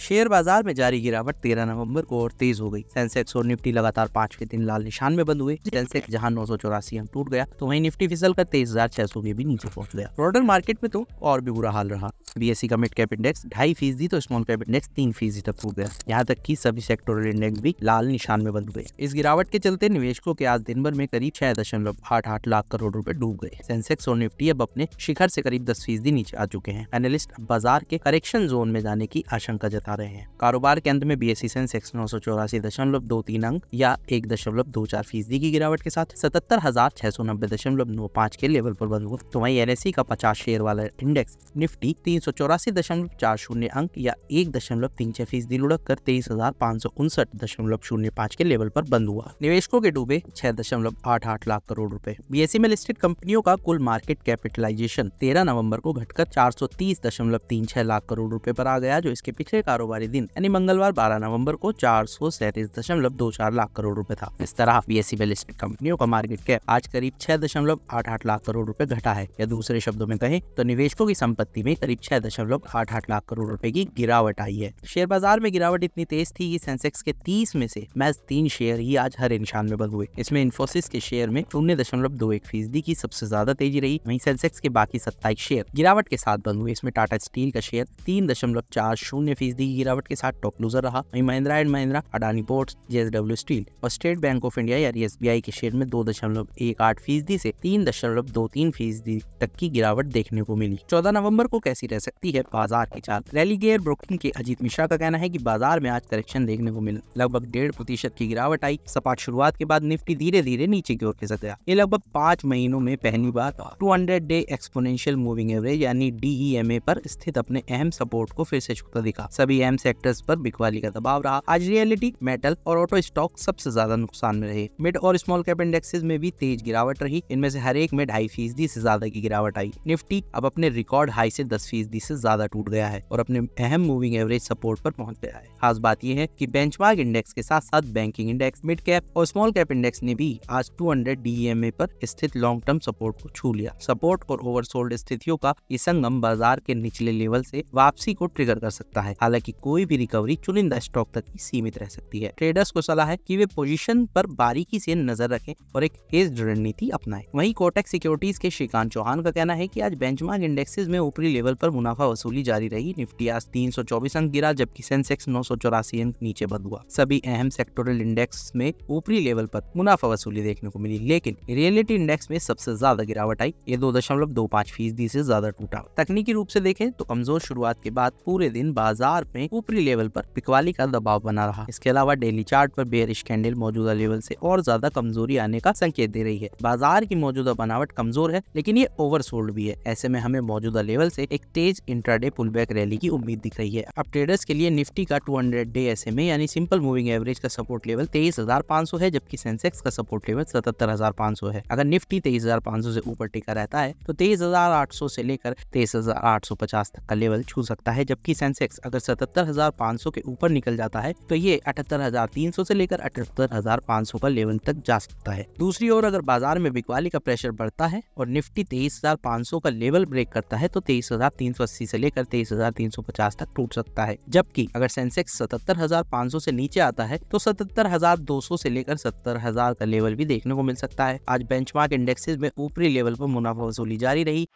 Share बाजार में जारी गिरावट 13 नवंबर को और तेज हो गई। सेंसेक्स और निफ्टी लगातार 5वें दिन लाल निशान में बंद हुए। सेंसेक्स जहां 984 अंक टूट गया तो वहीं निफ्टी फिसलकर 23,600 के भी नीचे पहुंच गया। ब्रॉडर मार्केट में तो और भी बुरा हाल रहा। बीएसई का मिड कैप इंडेक्स 2.5% तो स्मॉल कैप इंडेक्स 3% तक टूट गया। यहाँ तक कि सभी सेक्टोरल इंडेक्स भी लाल निशान में बंद हुए। इस गिरावट के चलते निवेशकों के आज दिन भर में करीब 6.88 लाख करोड़ रुपए डूब गए। सेंसेक्स और निफ्टी अब अपने शिखर से करीब 10% नीचे आ चुके हैं। एनालिस्ट बाजार के करेक्शन जोन में जाने की आशंका जता रहे हैं। कारोबार के अंत में बीएसई सेंसेक्स 984.23 अंक या 1.24% की गिरावट के साथ 77,690.95 के लेवल पर बंद हुआ। तो वहीं एनएसई का 50 शेयर वाला इंडेक्स निफ्टी 384.40 अंक या 1.36% लुढ़क कर 23,559.05 के लेवल पर बंद हुआ। निवेशकों के डूबे 6.88 लाख करोड़ रुपए। बीएसई में लिस्टेड कंपनियों का कुल मार्केट कैपिटलाइजेशन 13 नवंबर को घटकर 430.36 लाख करोड़ रुपए पर आ गया, जो इसके पिछले कारोबारी दिन यानी मंगलवार 12 नवंबर को 437.24 लाख करोड़ रुपए था। इस तरह बीएसई में लिस्टेड कंपनियों का मार्केट कैप आज करीब 6.88 लाख करोड़ रुपए घटा है, या दूसरे शब्दों में कहें तो निवेशकों की संपत्ति में करीब 6.88 लाख करोड़ रुपए की गिरावट आई है। शेयर बाजार में गिरावट इतनी तेज थी कि सेंसेक्स के 30 में से महज 3 शेयर ही आज हरे निशान में बंद हुए। इसमें इन्फोसिस के शेयर में 0.21% की सबसे ज्यादा तेजी रही। वहीं सेंसेक्स के बाकी 27 शेयर गिरावट के साथ बंद हुए। इसमें टाटा स्टील का शेयर 3.40% की गिरावट के साथ टॉप लूजर रहा। वहीं Mahindra and Mahindra, Adani ports, JSW steel और स्टेट बैंक ऑफ इंडिया यानी एसबीआई के शेयर में 2.18% से 3.23% तक की गिरावट देखने को मिली। 14 नवंबर को कैसी रह सकती है बाजार की चाल? रेलिगेयर ब्रोकिंग के अजीत मिश्रा का कहना है कि बाजार में आज करेक्शन देखने को मिला। लगभग 1.5% की गिरावट आई। सपाट शुरुआत के बाद निफ्टी धीरे धीरे नीचे की ओर खिसक गया। ये लगभग 5 महीनों में पहली बार 200 डे एक्सपोनेंशियल मूविंग एवरेज यानी डीईएमए पर स्थित अपने अहम सपोर्ट को फिर से छूता दिखा। सभी अहम सेक्टर्स पर बिकवाली का दबाव रहा। आज रियलिटी, मेटल और ऑटो स्टॉक सबसे ज्यादा नुकसान में रहे। मिड और स्मॉल कैप इंडेक्सेस में भी तेज गिरावट रही। इनमें से हर एक में 2.5% से ज्यादा की गिरावट आई। निफ्टी अब अपने रिकॉर्ड हाई से 10% से ज्यादा टूट गया है और अपने अहम मूविंग एवरेज सपोर्ट पर पहुंच गया है। खास बात यह है कि बेंचमार्क इंडेक्स के साथ साथ बैंकिंग इंडेक्स, मिड कैप और स्मॉल कैप इंडेक्स ने भी आज 200 डीईएमए पर स्थित लॉन्ग टर्म सपोर्ट को छू लिया। सपोर्ट और ओवरसोल्ड स्थितियों का ये संगम बाजार के निचले लेवल से वापसी को ट्रिगर कर सकता है। हालांकि कोई भी रिकवरी चुनिंदा स्टॉक तक ही सीमित रह सकती है। ट्रेडर्स को सलाह है कि वे पोजीशन पर बारीकी से नजर रखें और एक हेज्ड रणनीति अपनाएं। वहीं कोटक सिक्योरिटीज के श्रीकांत चौहान का कहना है कि आज बेंचमार्क इंडेक्सेस में ऊपरी लेवल पर मुनाफा वसूली जारी रही। निफ्टी आज 324 अंक गिरा जबकि सेंसेक्स 984 अंक नीचे बंद हुआ। सभी अहम सेक्टोरल इंडेक्स में ऊपरी लेवल पर मुनाफा वसूली देखने को मिली, लेकिन रियलिटी इंडेक्स में सबसे ज्यादा गिरावट आई। ये 2.25% से ज्यादा टूटा। तकनीकी रूप से देखें तो कमजोर शुरुआत के बाद पूरे दिन बाजार में ऊपरी लेवल पर बिकवाली का दबाव बना रहा। इसके अलावा डेली चार्ट पर बेयरिश कैंडल मौजूदा लेवल से और ज्यादा कमजोरी आने का संकेत दे रही है। बाजार की मौजूदा बनावट कमजोर है, लेकिन ये ओवरसोल्ड भी है। ऐसे में हमें मौजूदा लेवल से एक तेज इंट्राडे पुलबैक रैली की उम्मीद दिख रही है। अब ट्रेडर्स के लिए निफ्टी का 200 डे एसएमए यानी सिंपल मूविंग एवरेज का सपोर्ट लेवल 23,500 है, जबकि सेंसेक्स का सपोर्ट लेवल 77,500 है। अगर निफ्टी 23,500 से ऊपर टिका रहता है तो 23,800 से लेकर 23,850 तक का लेवल छू सकता है, जबकि सेंसेक्स अगर 77,500 के ऊपर निकल जाता है तो ये 78,300 से लेकर 78,500 का लेवल तक जा सकता है। दूसरी ओर अगर बाजार में बिकवाली का प्रेशर बढ़ता है और निफ्टी 23,500 का लेवल ब्रेक करता है तो 23,380 से लेकर 23,350 तक टूट सकता है, जबकि अगर सेंसेक्स 77,500 से नीचे आता है तो 77,200 से लेकर 70,000 का लेवल भी देखने को मिल सकता है। आज बेंचमार्क इंडेक्सेस में ऊपरी लेवल पर मुनाफा वसूली जारी रही।